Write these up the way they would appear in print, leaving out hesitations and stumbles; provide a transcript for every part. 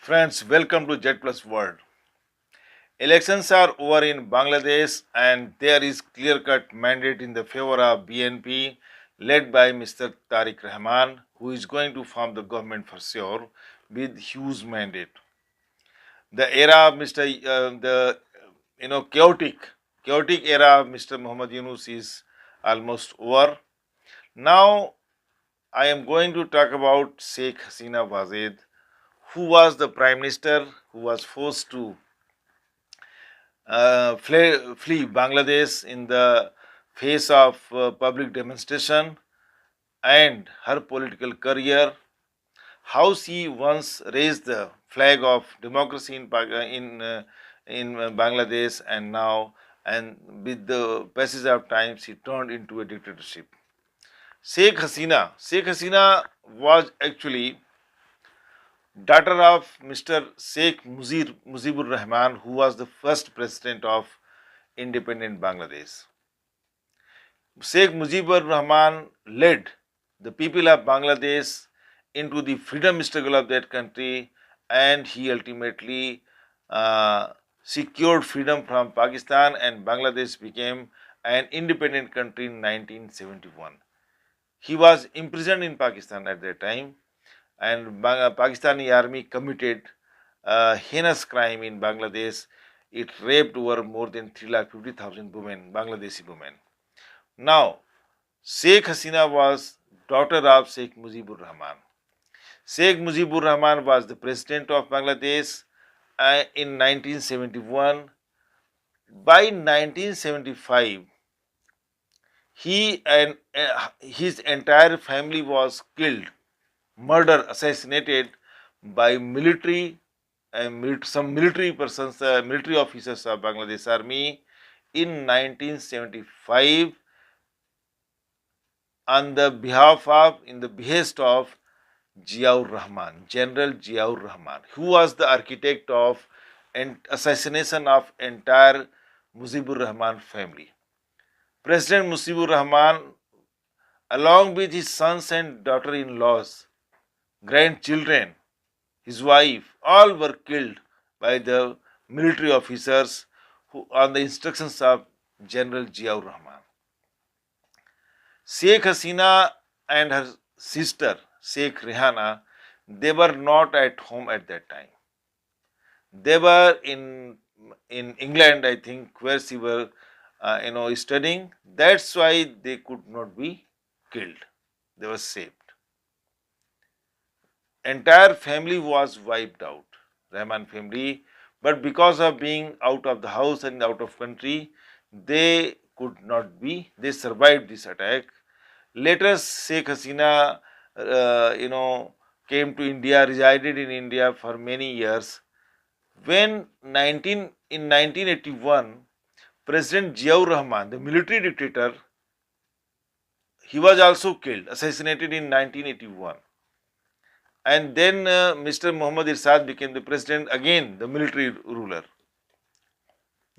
Friends, welcome to Jet Plus World. Elections are over in Bangladesh and there is clear-cut mandate in the favor of BNP led by Mr. Tarique Rahman, who is going to form the government for sure with huge mandate. The era of Mr. The chaotic era of Mr. Muhammad Yunus is almost over. Now I am going to talk about Sheikh Hasina Wazid, who was the prime minister who was forced to flee Bangladesh in the face of public demonstration and her political career, how she once raised the flag of democracy in Bangladesh, and now, and with the passage of time, she turned into a dictatorship. Sheikh Hasina was actually daughter of Mr. Sheikh Mujibur Rahman, who was the first president of independent Bangladesh. Sheikh Mujibur Rahman led the people of Bangladesh into the freedom struggle of that country, and he ultimately secured freedom from Pakistan, and Bangladesh became an independent country in 1971. He was imprisoned in Pakistan at that time, and Pakistani army committed a heinous crime in Bangladesh. It raped over more than 3,50,000 women, Bangladeshi women. Now, Sheikh Hasina was daughter of Sheikh Mujibur Rahman. Sheikh Mujibur Rahman was the president of Bangladesh in 1971. By 1975, he and his entire family was killed, murdered, assassinated by military and some military persons, military officers of Bangladesh Army in 1975 on the behalf of, in the behest of Ziaur Rahman, General Ziaur Rahman, who was the architect of assassination of entire Mujibur Rahman family. President Mujibur Rahman, along with his sons and daughter-in-laws, grandchildren, his wife, all were killed by the military officers who, on the instructions of General Ziaur Rahman. Sheikh Hasina and her sister Sheikh Rehana, they were not at home at that time. They were in England, I think, where she were studying. That's why they could not be killed. They were saved. Entire family was wiped out, Rahman family, but because of being out of the house and out of country, they could not be, they survived this attack. Later, Sheikh Hasina, came to India, resided in India for many years. When in 1981, President Ziaur Rahman, the military dictator, he was also killed, assassinated in 1981. And then Mr. Muhammad Irsad became the president, again the military ruler,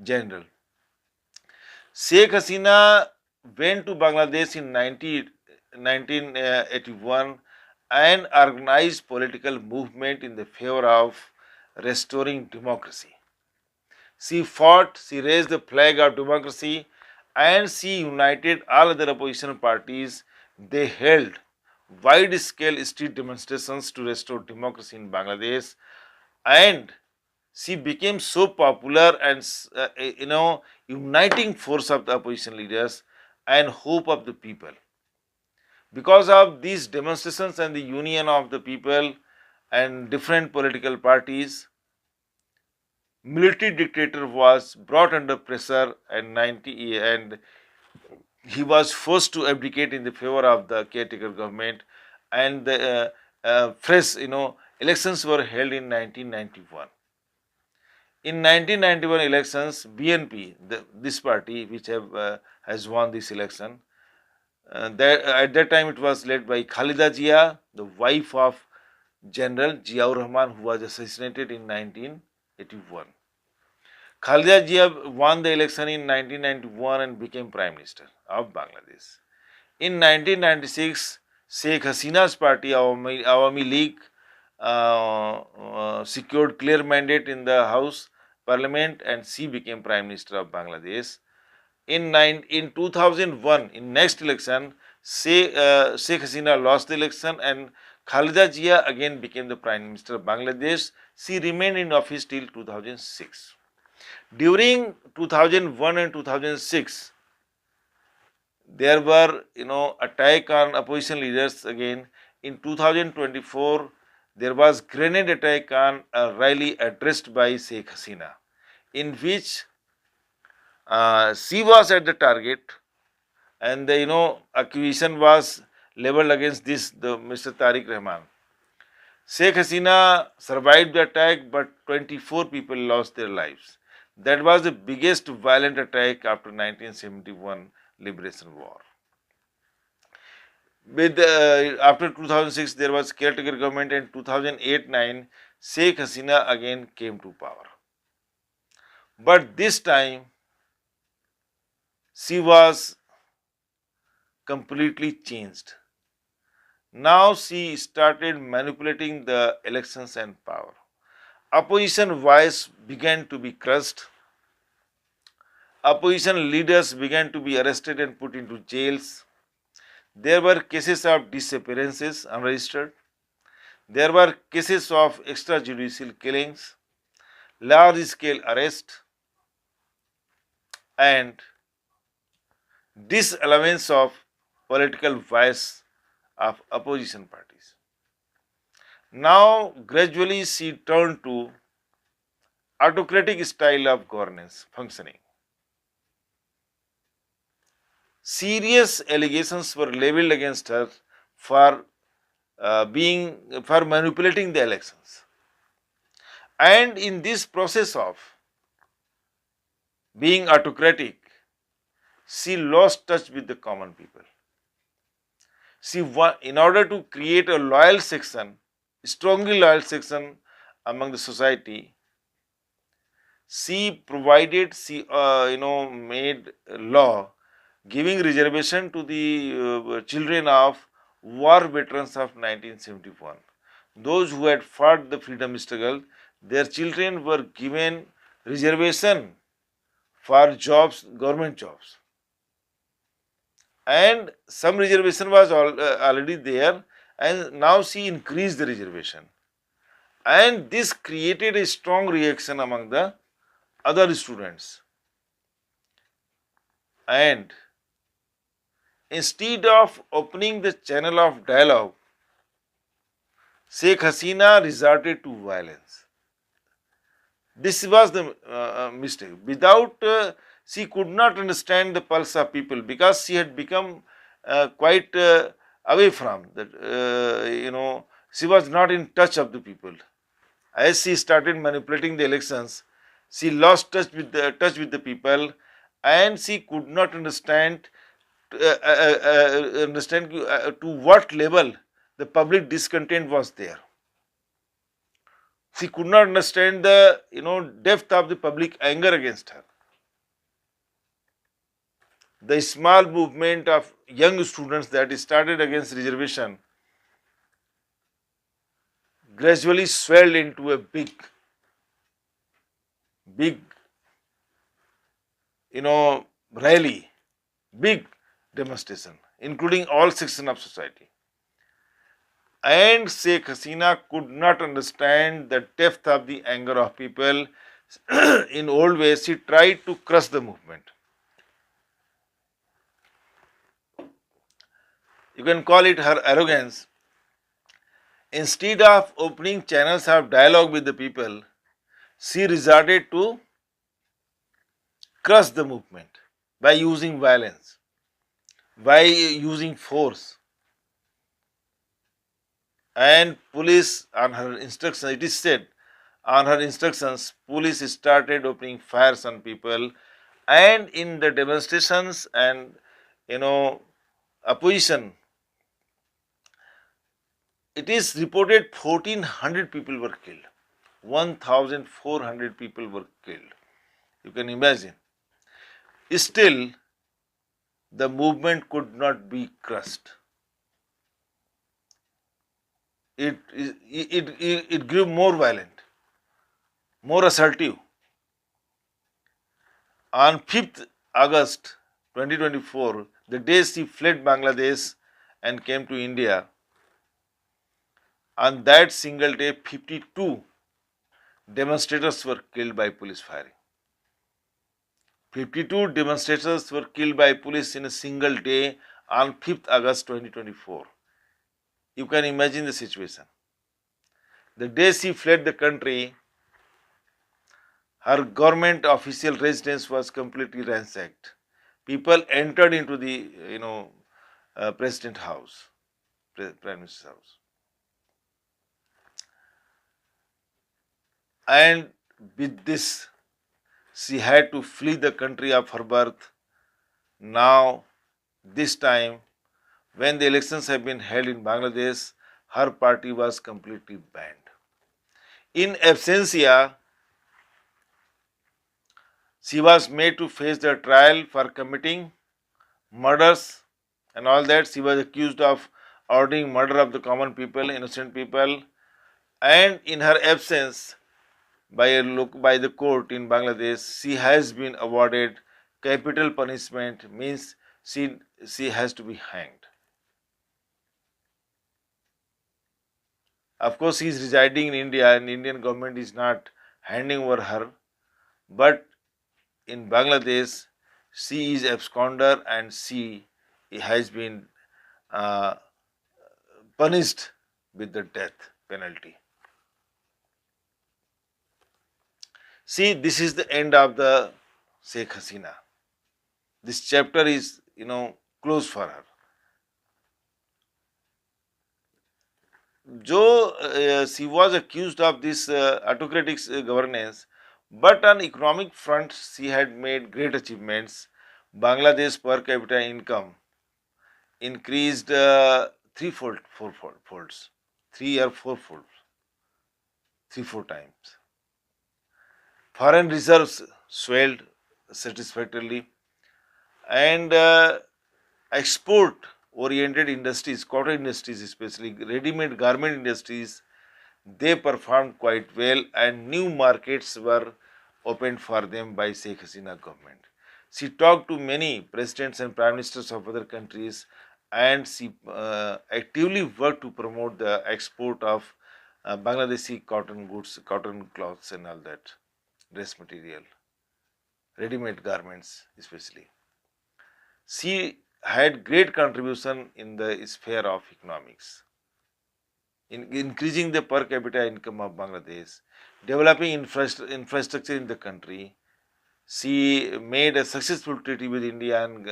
general. Sheikh Hasina went to Bangladesh in 1981 and organized political movement in the favor of restoring democracy. She fought, she raised the flag of democracy, and she united all other opposition parties. They held wide-scale street demonstrations to restore democracy in Bangladesh, and she became so popular and uniting force of the opposition leaders and hope of the people. Because of these demonstrations and the union of the people and different political parties, military dictator was brought under pressure and he was forced to abdicate in the favor of the caretaker government, and the fresh elections were held in 1991. In 1991 elections, BNP, this party which has won this election, at that time it was led by Khalida Zia, the wife of General Ziaur Rahman, who was assassinated in 1981. Khalida Zia won the election in 1991 and became Prime Minister of Bangladesh. In 1996, Sheikh Hasina's party, Awami League, secured clear mandate in the House Parliament, and she became Prime Minister of Bangladesh. In 2001, in next election, Sheikh Hasina lost the election and Khalida Zia again became the Prime Minister of Bangladesh. She remained in office till 2006. During 2001 and 2006, there were attack on opposition leaders again. In 2024, there was grenade attack on a rally addressed by Sheikh Hasina, in which she was at the target, and the accusation was leveled against the Mr. Tarique Rahman. Sheikh Hasina survived the attack, but 24 people lost their lives. That was the biggest violent attack after 1971 liberation war. With after 2006, there was caretaker government, and 2008-9, Sheikh Hasina again came to power. But this time, she was completely changed. Now she started manipulating the elections and power. Opposition voice began to be crushed. Opposition leaders began to be arrested and put into jails. There were cases of disappearances unregistered. There were cases of extrajudicial killings, large-scale arrest, and disallowance of political voice of opposition parties. Now, gradually she turned to autocratic style of governance functioning. Serious allegations were leveled against her for manipulating the elections. And in this process of being autocratic, she lost touch with the common people. In order to create a loyal section, strongly loyal section among the society, she made a law giving reservation to the children of war veterans of 1971. Those who had fought the freedom struggle, their children were given reservation for jobs, government jobs. And some reservation was already there, and now she increased the reservation. And this created a strong reaction among the other students. And instead of opening the channel of dialogue, Sheikh Hasina resorted to violence. This was the mistake. She could not understand the pulse of people, because she had become quite away from that. She was not in touch of the people. As she started manipulating the elections, she lost touch with the people, and she could not understand to what level the public discontent was there. She could not understand the depth of the public anger against her. The small movement of young students that started against reservation gradually swelled into a big rally, big demonstration, including all sections of society. And Sheikh Hasina could not understand the depth of the anger of people. In old ways, she tried to crush the movement. You can call it her arrogance. Instead of opening channels of dialogue with the people, she resorted to crush the movement by using violence, by using force. And police, on her instructions, it is said, on her instructions, police started opening fires on people, and in the demonstrations and opposition, it is reported 1400 people were killed. 1400 people were killed. You can imagine. Still, the movement could not be crushed. it grew more violent, more assertive. On 5th August 2024, the day she fled Bangladesh and came to India, on that single day, 52 demonstrators were killed by police firing. 52 demonstrators were killed by police in a single day on 5th August 2024. You can imagine the situation. The day she fled the country, her government official residence was completely ransacked. People entered into the president house, prime minister's house, and with this, she had to flee the country of her birth. Now, this time, when the elections have been held in Bangladesh, her party was completely banned. In absentia, she was made to face the trial for committing murders and all that. She was accused of ordering murder of the common people, innocent people, and in her absence, by the court in Bangladesh, she has been awarded capital punishment, means she has to be hanged. Of course, she is residing in India and Indian government is not handing over her, but in Bangladesh, she is absconder and she has been uh, punished with the death penalty. See, this is the end of the Sheikh Hasina. This chapter is, closed for her. She was accused of this autocratic governance, but on economic front, she had made great achievements. Bangladesh per capita income increased threefold, folds, 3 or 4 folds, 3-4 times. Foreign reserves swelled satisfactorily, and export-oriented industries, cotton industries especially, ready-made garment industries, they performed quite well and new markets were opened for them by Sheikh Hasina government. She talked to many presidents and prime ministers of other countries and she actively worked to promote the export of Bangladeshi cotton goods, cotton cloths and all that, dress material, ready-made garments especially. She had great contribution in the sphere of economics, in increasing the per capita income of Bangladesh, developing infrastructure in the country. She made a successful treaty with India and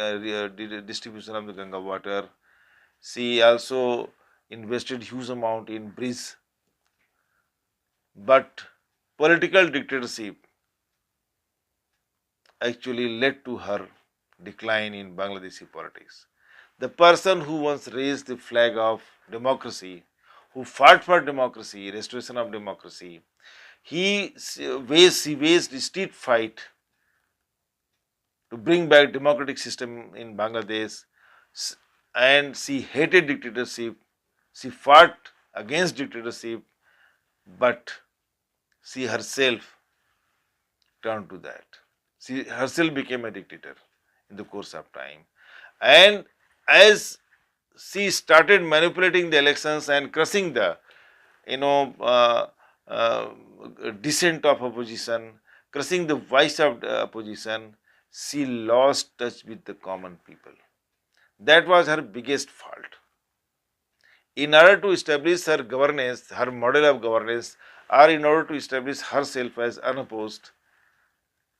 distribution of the Ganga water. She also invested huge amount in bridges, but political dictatorship actually led to her decline in Bangladeshi politics. The person who once raised the flag of democracy, who fought for democracy, restoration of democracy, she waged a street fight to bring back democratic system in Bangladesh, and she hated dictatorship. She fought against dictatorship, but she herself turned to that. She herself became a dictator in the course of time. And as she started manipulating the elections and crushing the, you know, uh, uh, dissent of opposition, crushing the voice of the opposition, she lost touch with the common people. That was her biggest fault. In order to establish her governance, her model of governance, or in order to establish herself as unopposed,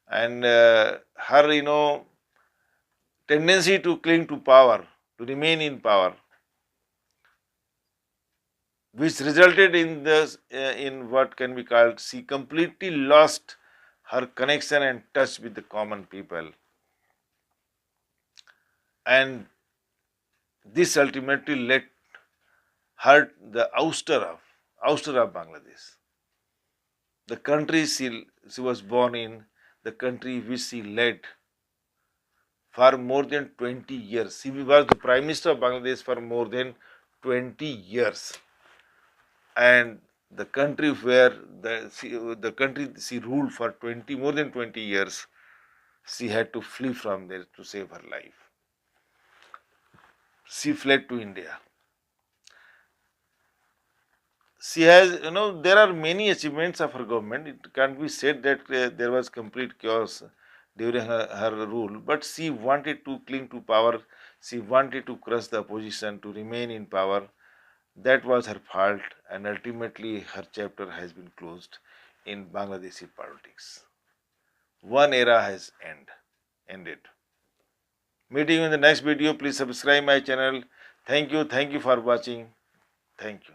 and her, tendency to cling to power, to remain in power, which resulted in in what can be called, she completely lost her connection and touch with the common people, and this ultimately led her the ouster of Bangladesh, the country she was born in, the country which she led for more than 20 years. She was the Prime Minister of Bangladesh for more than 20 years. and the country where the country she ruled for more than 20 years, she had to flee from there to save her life. She fled to India. She has, there are many achievements of her government. It can't be said that there was complete chaos during her rule, but she wanted to cling to power. She wanted to crush the opposition to remain in power. That was her fault, and ultimately her chapter has been closed in Bangladeshi politics. One era has ended. Meeting you in the next video. Please subscribe my channel. Thank you for watching. Thank you.